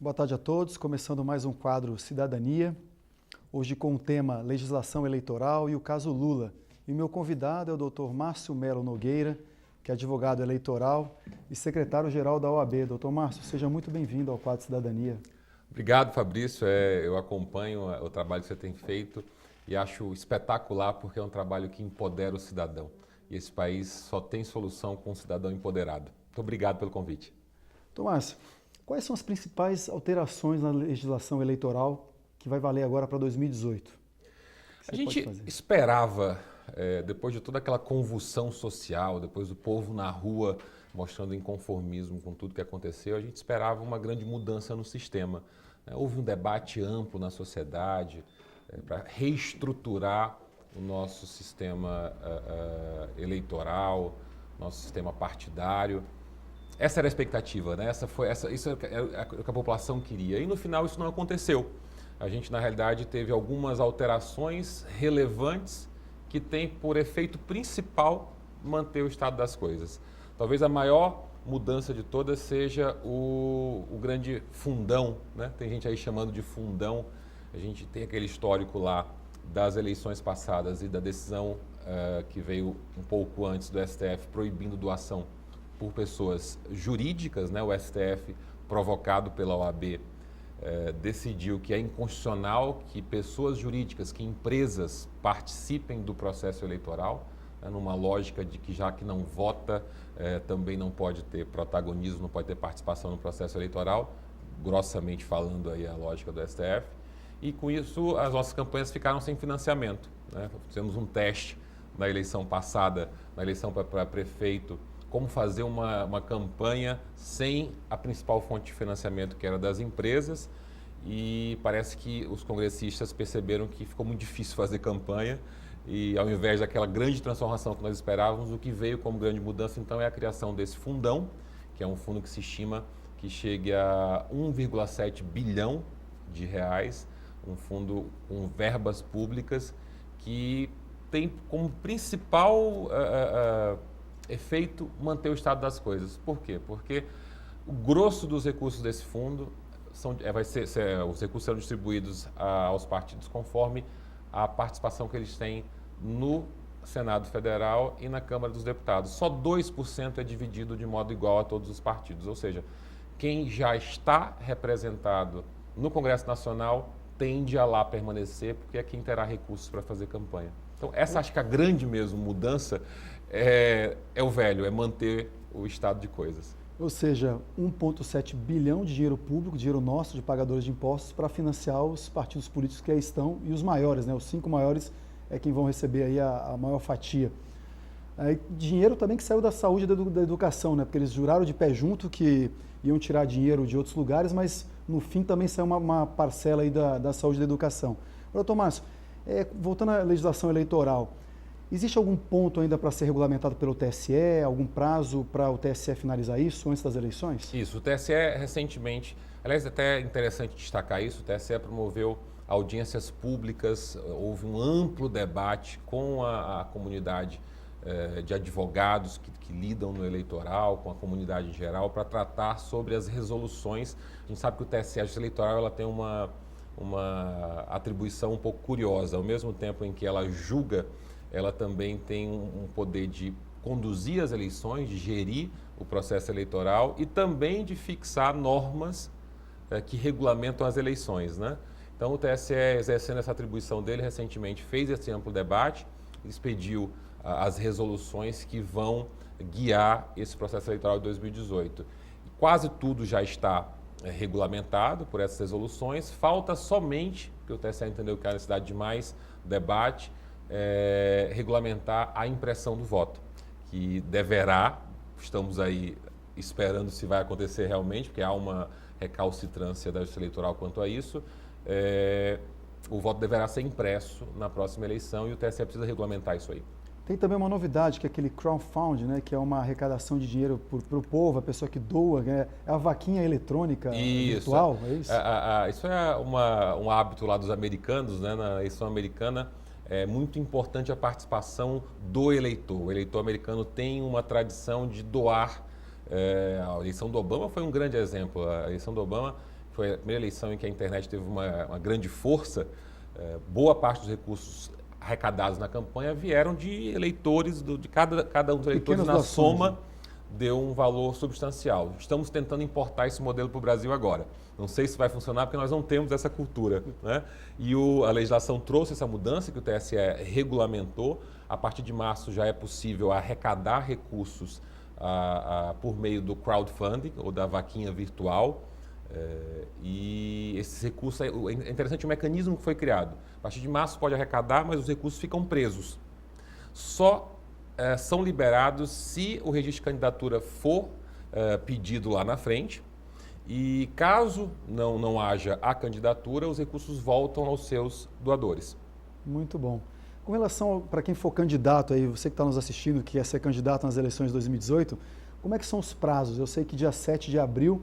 Boa tarde a todos, começando mais um quadro Cidadania, hoje com o tema Legislação Eleitoral e o caso Lula. E meu convidado é o Dr. Márcio Melo Nogueira, que é advogado eleitoral e secretário-geral da OAB. Dr. Márcio, seja muito bem-vindo ao quadro Cidadania. Obrigado, Fabrício. Eu acompanho o trabalho que você tem feito e acho espetacular porque é um trabalho que empodera o cidadão. E esse país só tem solução com um cidadão empoderado. Muito obrigado pelo convite. Dr. Márcio, quais são as principais alterações na legislação eleitoral que vai valer agora para 2018? A gente esperava, depois de toda aquela convulsão social, depois do povo na rua mostrando inconformismo com tudo que aconteceu, a gente esperava uma grande mudança no sistema. Houve um debate amplo na sociedade para reestruturar o nosso sistema eleitoral, nosso sistema partidário. Essa era a expectativa, né? Isso é o que a população queria. E no final isso não aconteceu. A gente, na realidade, teve algumas alterações relevantes que têm por efeito principal manter o estado das coisas. Talvez a maior mudança de todas seja o grande fundão, né? Tem gente aí chamando de fundão. A gente tem aquele histórico lá das eleições passadas e da decisão que veio um pouco antes do STF proibindo doação por pessoas jurídicas, né? O STF, provocado pela OAB, decidiu que é inconstitucional que pessoas jurídicas, que empresas participem do processo eleitoral, numa lógica de que já que não vota, também não pode ter protagonismo, não pode ter participação no processo eleitoral, grossamente falando aí a lógica do STF. E com isso as nossas campanhas ficaram sem financiamento, né? Fizemos um teste na eleição passada, na eleição para prefeito, como fazer uma campanha sem a principal fonte de financiamento, que era das empresas, e parece que os congressistas perceberam que ficou muito difícil fazer campanha e, ao invés daquela grande transformação que nós esperávamos, o que veio como grande mudança, então, é a criação desse fundão, que é um fundo que se estima que chegue a 1,7 bilhão de reais, um fundo com verbas públicas que tem como principal efeito manter o estado das coisas. Por quê? Porque o grosso dos recursos desse fundo os recursos serão distribuídos aos partidos conforme a participação que eles têm no Senado Federal e na Câmara dos Deputados. Só 2% é dividido de modo igual a todos os partidos, ou seja, quem já está representado no Congresso Nacional tende a lá permanecer, porque é quem terá recursos para fazer campanha. Então, essa acho que a grande mesmo mudança é o velho, é manter o estado de coisas. Ou seja, 1,7 bilhão de dinheiro público, dinheiro nosso, de pagadores de impostos, para financiar os partidos políticos que aí estão, e os maiores, né? Os 5 maiores é quem vão receber aí a maior fatia. Dinheiro também que saiu da saúde e da educação, né? Porque eles juraram de pé junto que iam tirar dinheiro de outros lugares, mas no fim também saiu uma parcela aí da saúde e da educação. Doutor Márcio, voltando à legislação eleitoral, existe algum ponto ainda para ser regulamentado pelo TSE, algum prazo para o TSE finalizar isso antes das eleições? Isso, o TSE recentemente, aliás, até é interessante destacar isso, o TSE promoveu audiências públicas, houve um amplo debate com a comunidade de advogados que lidam no eleitoral, com a comunidade em geral, para tratar sobre as resoluções. A gente sabe que o TSE, a Justiça Eleitoral, ela tem uma atribuição um pouco curiosa. Ao mesmo tempo em que ela julga, ela também tem um poder de conduzir as eleições, de gerir o processo eleitoral e também de fixar normas que regulamentam as eleições, né? Então, o TSE, exercendo essa atribuição dele, recentemente fez esse amplo debate, expediu as resoluções que vão guiar esse processo eleitoral de 2018. Quase tudo já está regulamentado por essas resoluções, falta somente, porque o TSE entendeu que há necessidade de mais debate, regulamentar a impressão do voto, que deverá, estamos aí esperando se vai acontecer realmente, porque há uma recalcitrância da Justiça Eleitoral quanto a isso, o voto deverá ser impresso na próxima eleição e o TSE precisa regulamentar isso aí. Tem também uma novidade, que é aquele crowdfunding, né, que é uma arrecadação de dinheiro para o povo, a pessoa que doa, é a vaquinha eletrônica virtual, é isso? Isso é um hábito lá dos americanos, né, na eleição americana. É muito importante a participação do eleitor. O eleitor americano tem uma tradição de doar. A eleição do Obama foi um grande exemplo. A eleição do Obama, foi a primeira eleição em que a internet teve uma grande força, boa parte dos recursos arrecadados na campanha vieram de eleitores, de cada um dos eleitores na soma, deu um valor substancial. Estamos tentando importar esse modelo para o Brasil agora. Não sei se vai funcionar porque nós não temos essa cultura, né? E a legislação trouxe essa mudança que o TSE regulamentou. A partir de março já é possível arrecadar recursos por meio do crowdfunding ou da vaquinha virtual. E esses recursos, é interessante o mecanismo que foi criado. A partir de março pode arrecadar, mas os recursos ficam presos. Só são liberados se o registro de candidatura for pedido lá na frente. E caso não haja a candidatura, os recursos voltam aos seus doadores. Muito bom. Com relação para quem for candidato aí, você que está nos assistindo, que quer ser candidato nas eleições de 2018, como é que são os prazos? Eu sei que dia 7 de abril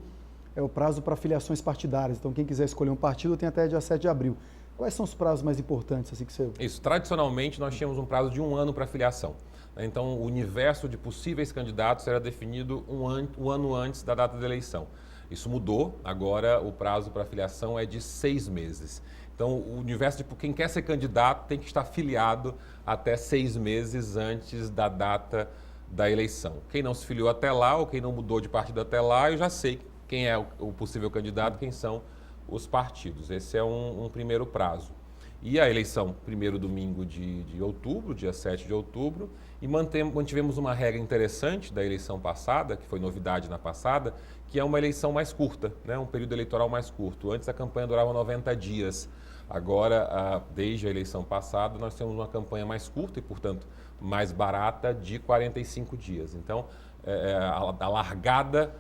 é o prazo para filiações partidárias. Então, quem quiser escolher um partido tem até dia 7 de abril. Quais são os prazos mais importantes? Assim, que você... Isso. Tradicionalmente, nós tínhamos um prazo de 1 ano para filiação. Então, o universo de possíveis candidatos era definido um ano antes da data da eleição. Isso mudou. Agora, o prazo para filiação é de 6 meses. Então, o universo de quem quer ser candidato tem que estar filiado até 6 meses antes da data da eleição. Quem não se filiou até lá ou quem não mudou de partido até lá, eu já sei quem é o possível candidato, quem são os partidos. Esse é um primeiro prazo. E a eleição, primeiro domingo de outubro, dia 7 de outubro, e mantivemos uma regra interessante da eleição passada, que foi novidade na passada, que é uma eleição mais curta, né? Um período eleitoral mais curto. Antes a campanha durava 90 dias. Agora, desde a eleição passada, nós temos uma campanha mais curta e, portanto, mais barata de 45 dias. Então, a largada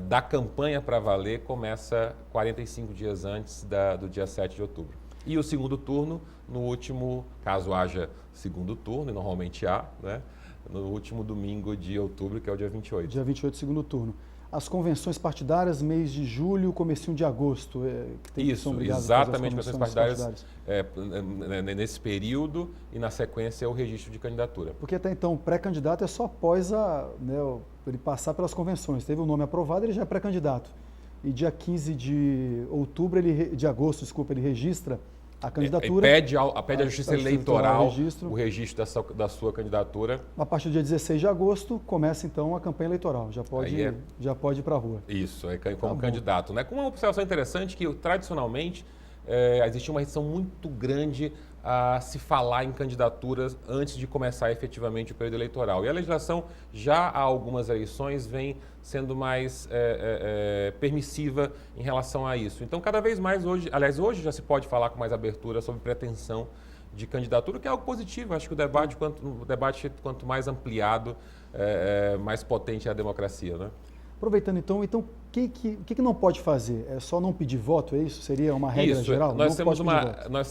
da campanha para valer começa 45 dias antes do dia 7 de outubro. E o segundo turno, no último, caso haja segundo turno, e normalmente há, né? No último domingo de outubro, que é o dia 28. Dia 28, segundo turno. As convenções partidárias, mês de julho, comecinho de agosto. Isso, exatamente, convenções partidárias nesse período e na sequência é o registro de candidatura. Porque até então, pré-candidato é só após ele passar pelas convenções. Teve o nome aprovado, ele já é pré-candidato. E dia 15 de agosto, ele registra a candidatura. Pede à Justiça Eleitoral o registro da sua candidatura. A partir do dia 16 de agosto começa então a campanha eleitoral, já pode ir para a rua. Isso, como candidato, né? Com uma observação interessante que tradicionalmente existia uma restrição muito grande a se falar em candidaturas antes de começar efetivamente o período eleitoral. E a legislação já há algumas eleições vem sendo mais permissiva em relação a isso. Então, cada vez mais hoje já se pode falar com mais abertura sobre pretensão de candidatura, que é algo positivo. Acho que o debate, quanto mais ampliado, mais potente é a democracia, né? Aproveitando então, o que não pode fazer? É só não pedir voto, é isso? Seria uma regra geral? Nós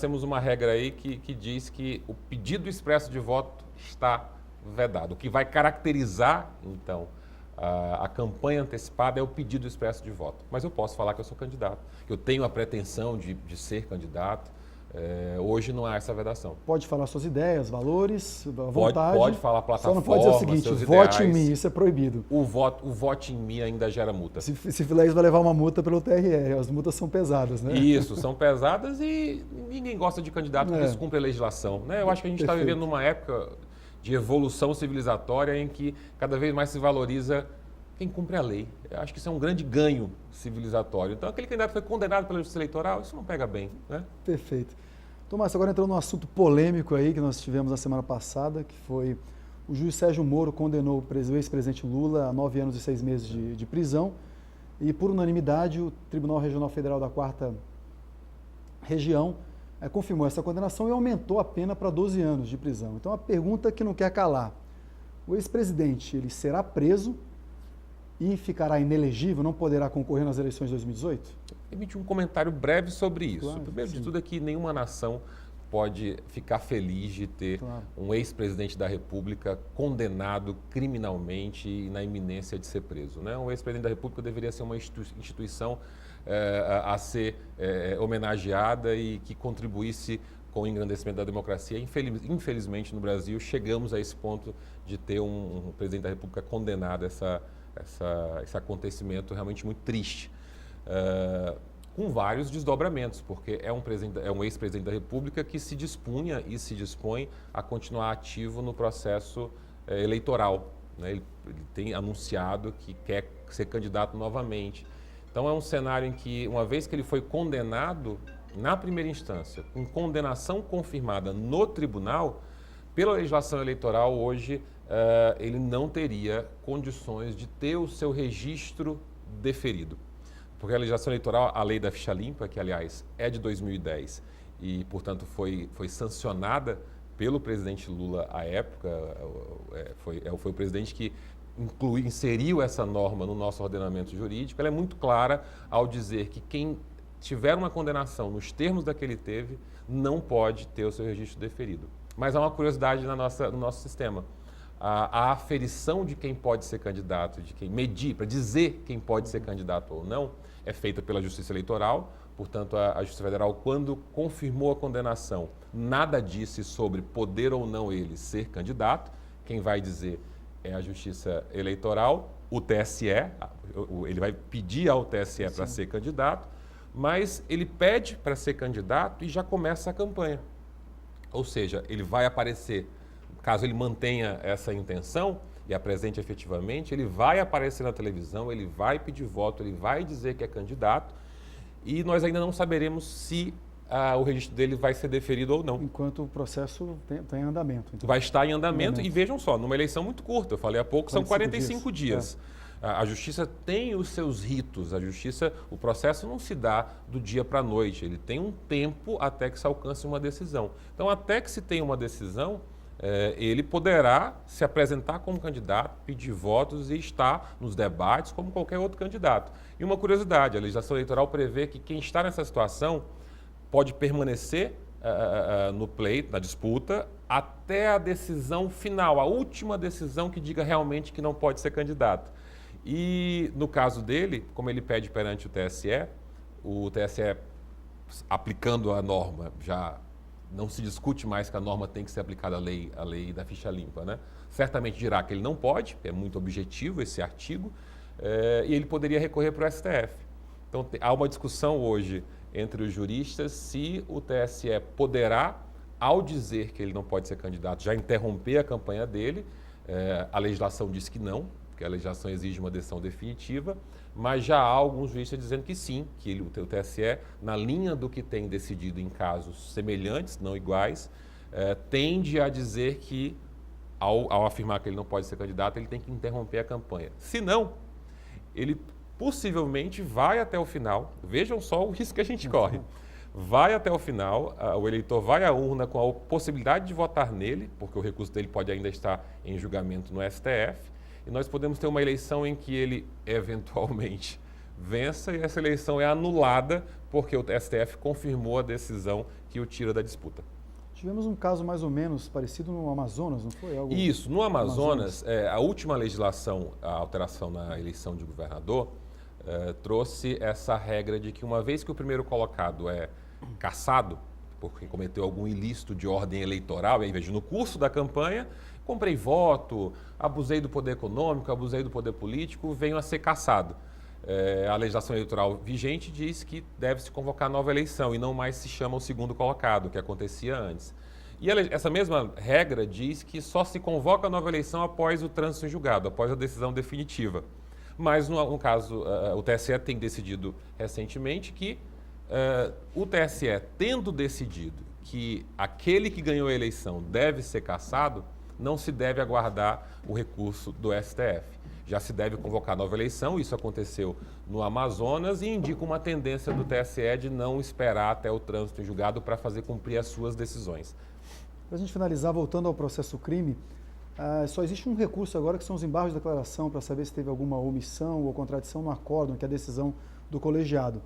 temos uma regra aí que diz que o pedido expresso de voto está vedado. O que vai caracterizar, então, a campanha antecipada é o pedido expresso de voto. Mas eu posso falar que eu sou candidato, que eu tenho a pretensão de ser candidato. Hoje não há essa vedação. Pode falar suas ideias, valores, vontade. Pode falar plataforma. Só não pode dizer o seguinte: vote em mim, isso é proibido. O vote em mim ainda gera multa. Se fizer isso, vai levar uma multa pelo TRE. As multas são pesadas, né? Isso, são pesadas e ninguém gosta de candidato que descumpre a legislação, né? Eu acho que a gente está vivendo numa época de evolução civilizatória em que cada vez mais se valoriza quem cumpre a lei. Eu acho que isso é um grande ganho civilizatório. Então, aquele candidato foi condenado pela justiça eleitoral, isso não pega bem, né? Perfeito. Tomás, agora entrando num assunto polêmico aí que nós tivemos na semana passada, que foi o juiz Sérgio Moro condenou o ex-presidente Lula a 9 anos e 6 meses de prisão e, por unanimidade, o Tribunal Regional Federal da 4ª Região confirmou essa condenação e aumentou a pena para 12 anos de prisão. Então, a pergunta que não quer calar: o ex-presidente, ele será preso e ficará inelegível, não poderá concorrer nas eleições de 2018? Permite um comentário breve sobre isso. Claro, primeiro de tudo é que nenhuma nação pode ficar feliz de ter um ex-presidente da República condenado criminalmente e na iminência de ser preso, né? Um ex-presidente da República deveria ser uma instituição a ser homenageada e que contribuísse com o engrandecimento da democracia. Infelizmente, no Brasil, chegamos a esse ponto de ter um presidente da República condenado esse acontecimento realmente muito triste. com vários desdobramentos, porque é um ex-presidente da República que se dispunha e se dispõe a continuar ativo no processo eleitoral, né? Ele tem anunciado que quer ser candidato novamente. Então é um cenário em que, uma vez que ele foi condenado na primeira instância, com condenação confirmada no tribunal, pela legislação eleitoral hoje ele não teria condições de ter o seu registro deferido. Porque a legislação eleitoral, a lei da ficha limpa, que aliás é de 2010 e, portanto, foi sancionada pelo presidente Lula à época, foi o presidente que inseriu essa norma no nosso ordenamento jurídico, ela é muito clara ao dizer que quem tiver uma condenação nos termos da que ele teve, não pode ter o seu registro deferido. Mas há uma curiosidade no nosso sistema. A aferição de quem pode ser candidato, de quem medir, para dizer quem pode ser candidato ou não, é feita pela Justiça Eleitoral. Portanto, a Justiça Federal, quando confirmou a condenação, nada disse sobre poder ou não ele ser candidato. Quem vai dizer é a Justiça Eleitoral, o TSE, ele vai pedir ao TSE para ser candidato, mas ele pede para ser candidato e já começa a campanha. Ou seja, ele vai aparecer, caso ele mantenha essa intenção e apresente efetivamente, ele vai aparecer na televisão, ele vai pedir voto, ele vai dizer que é candidato e nós ainda não saberemos se o registro dele vai ser deferido ou não. Enquanto o processo está em andamento. Então. Vai estar em andamento e vejam só, numa eleição muito curta, eu falei há pouco, são 45 dias. A Justiça tem os seus ritos, o processo não se dá do dia para a noite, ele tem um tempo até que se alcance uma decisão. Então, até que se tenha uma decisão, ele poderá se apresentar como candidato, pedir votos e estar nos debates como qualquer outro candidato. E uma curiosidade, a legislação eleitoral prevê que quem está nessa situação pode permanecer no pleito, na disputa, até a decisão final, a última decisão que diga realmente que não pode ser candidato. E no caso dele, como ele pede perante o TSE aplicando a norma, já não se discute mais que a norma tem que ser aplicada à lei da ficha limpa, né? Certamente dirá que ele não pode, é muito objetivo esse artigo, e ele poderia recorrer para o STF. Então há uma discussão hoje entre os juristas se o TSE poderá, ao dizer que ele não pode ser candidato, já interromper a campanha dele. A legislação diz que não, que a legislação exige uma decisão definitiva, mas já há alguns juristas dizendo que sim, que o TSE, na linha do que tem decidido em casos semelhantes, não iguais, tende a dizer que, ao afirmar que ele não pode ser candidato, ele tem que interromper a campanha. Se não, ele possivelmente vai até o final, vejam só o risco que a gente corre, vai até o final, o eleitor vai à urna com a possibilidade de votar nele, porque o recurso dele pode ainda estar em julgamento no STF, e nós podemos ter uma eleição em que ele eventualmente vença e essa eleição é anulada porque o STF confirmou a decisão que o tira da disputa. Tivemos um caso mais ou menos parecido no Amazonas, não foi? Isso, no Amazonas, a última legislação, a alteração na eleição de governador, trouxe essa regra de que uma vez que o primeiro colocado é cassado, porque cometeu algum ilícito de ordem eleitoral, em vez de no curso da campanha, comprei voto, abusei do poder econômico, abusei do poder político, venho a ser cassado. A legislação eleitoral vigente diz que deve-se convocar nova eleição e não mais se chama o segundo colocado, que acontecia antes. E essa mesma regra diz que só se convoca a nova eleição após o trânsito em julgado, após a decisão definitiva. Mas, no caso, o TSE tem decidido recentemente que o TSE, tendo decidido que aquele que ganhou a eleição deve ser cassado, não se deve aguardar o recurso do STF. Já se deve convocar nova eleição, isso aconteceu no Amazonas e indica uma tendência do TSE de não esperar até o trânsito em julgado para fazer cumprir as suas decisões. Para a gente finalizar, voltando ao processo crime, só existe um recurso agora que são os embargos de declaração para saber se teve alguma omissão ou contradição no acórdão, que é a decisão do colegiado.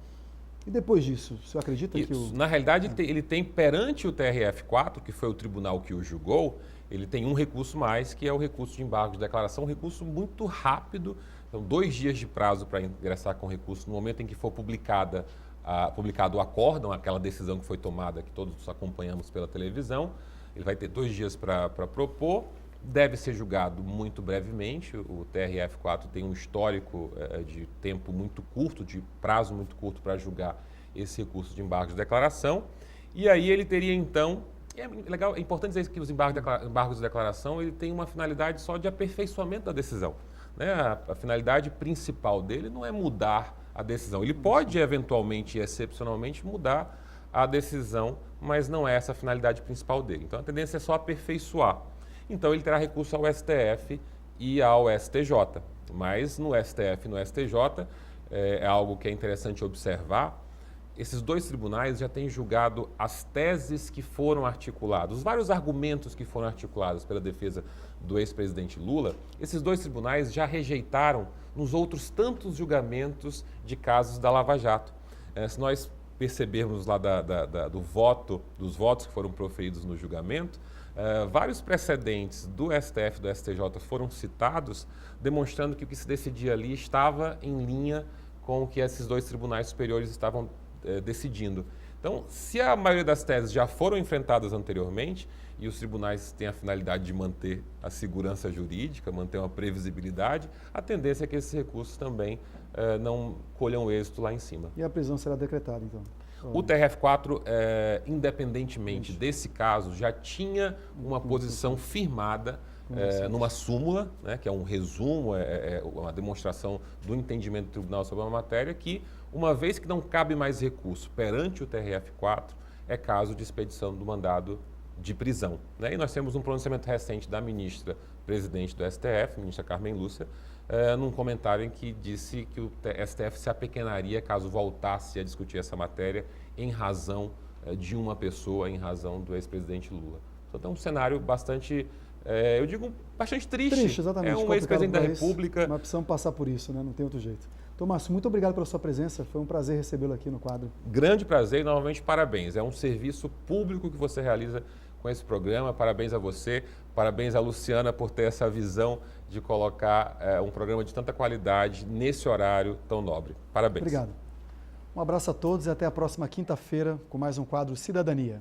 E depois disso, o senhor acredita que o... Na realidade, ele tem perante o TRF4, que foi o tribunal que o julgou, ele tem um recurso mais, que é o recurso de embargo de declaração, um recurso muito rápido, então 2 dias de prazo para ingressar com o recurso, no momento em que for publicado o acórdão, aquela decisão que foi tomada, que todos acompanhamos pela televisão, ele vai ter 2 dias para propor, deve ser julgado muito brevemente. O TRF4 tem um histórico de tempo muito curto, de prazo muito curto para julgar esse recurso de embargo de declaração. E aí ele teria então, é importante dizer que os embargos de declaração ele tem uma finalidade só de aperfeiçoamento da decisão, né? A finalidade principal dele não é mudar a decisão. Ele pode eventualmente e excepcionalmente mudar a decisão, mas não é essa a finalidade principal dele. Então a tendência é só aperfeiçoar. Então ele terá recurso ao STF e ao STJ. Mas no STF e no STJ é algo que é interessante observar. Esses dois tribunais já têm julgado as teses que foram articuladas, os vários argumentos que foram articulados pela defesa do ex-presidente Lula. Esses dois tribunais já rejeitaram nos outros tantos julgamentos de casos da Lava Jato. Se nós percebermos lá dos votos que foram proferidos no julgamento, vários precedentes do STF e do STJ foram citados, demonstrando que o que se decidia ali estava em linha com o que esses dois tribunais superiores estavam decidindo. Então, se a maioria das teses já foram enfrentadas anteriormente e os tribunais têm a finalidade de manter a segurança jurídica, manter uma previsibilidade, a tendência é que esses recursos também não colham êxito lá em cima. E a prisão será decretada, então? O TRF4, independentemente desse caso, já tinha uma posição firmada numa súmula, né, que é um resumo, uma demonstração do entendimento do tribunal sobre uma matéria que, uma vez que não cabe mais recurso perante o TRF4, é caso de expedição do mandado de prisão, né? E nós temos um pronunciamento recente da ministra presidente do STF, ministra Carmen Lúcia, num comentário em que disse que o STF se apequenaria caso voltasse a discutir essa matéria em razão de uma pessoa, em razão do ex-presidente Lula. Então, é um cenário bastante, eu digo, bastante triste. Triste, exatamente. É um ex-presidente da República. Nós precisamos passar por isso, né? Não tem outro jeito. Tomás, muito obrigado pela sua presença. Foi um prazer recebê-lo aqui no quadro. Grande prazer e, novamente, parabéns. É um serviço público que você realiza com esse programa. Parabéns a você, parabéns a Luciana por ter essa visão de colocar um programa de tanta qualidade nesse horário tão nobre. Parabéns. Obrigado. Um abraço a todos e até a próxima quinta-feira com mais um quadro Cidadania.